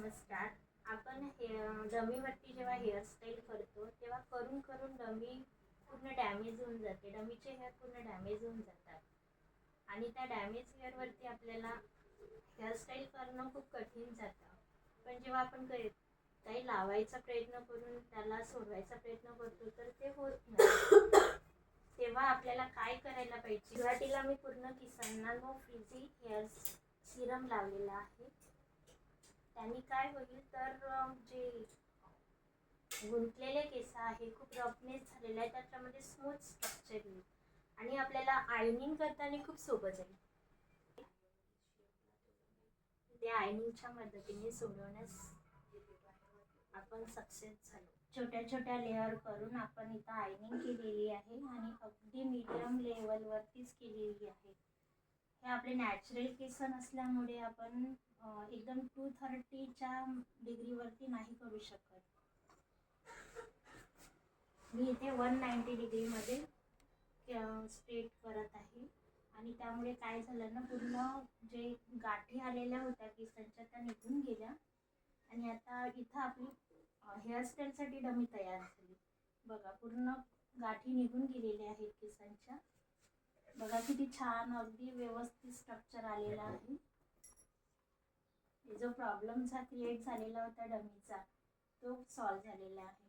नमस्कार. आपण डमीवरती जेव्हा हेअरस्टाईल करतो तेव्हा करून करून डमी पूर्ण डॅमेज होऊन जाते. डमीचे हेअर पूर्ण डॅमेज होऊन जातात आणि त्या डॅमेज हेअरवरती आपल्याला हेअरस्टाईल करणं खूप कठीण जातं. पण जेव्हा आपण काही लावायचा प्रयत्न करून त्याला सोडवायचा प्रयत्न करतो तर ते होत नाही. तेव्हा आपल्याला काय करायला पाहिजे? सुरुवातीला मी पूर्ण केसांना नो फ्रिझी हेअर सिरम लावलेला आहे. त्यांनी काय होईल तर जे गुंतलेले केस आहे, खूप रफनेस झालेला आहे, त्याच्यामध्ये स्मूथ स्ट्रक्चर येईल आणि आपल्याला आयनिंग करताना खूप सोपं जाईल. ते आयनिंगच्या मदतीने सोडवण्यास आपण सक्सेस झालो. छोट्या छोट्या लेअर करून आपण इथं आयनिंग केलेली आहे आणि अगदी मीडियम लेवलवरतीच केलेली आहे. हे आपले नॅचरल केस नसल्यामुळे आपण एकदम 230च्या डिग्रीवरती नाही करू शकत. मी इथे 190 डिग्रीमध्ये स्ट्रेट करत आहे आणि त्यामुळे काय झालं ना, पूर्ण जे गाठी आलेल्या होत्या केसांच्या त्या निघून गेल्या आणि आता इथं आपली हेअरस्टाईलसाठी डमी तयार झाली. बघा, पूर्ण गाठी निघून गेलेल्या आहेत केसांच्या. बघा किती छान, अगदी व्यवस्थित स्ट्रक्चर आलेला आहे. जो प्रॉब्लेम क्रिएट झालेला होता डमीचा तो सॉल्व्ह झालेला आहे.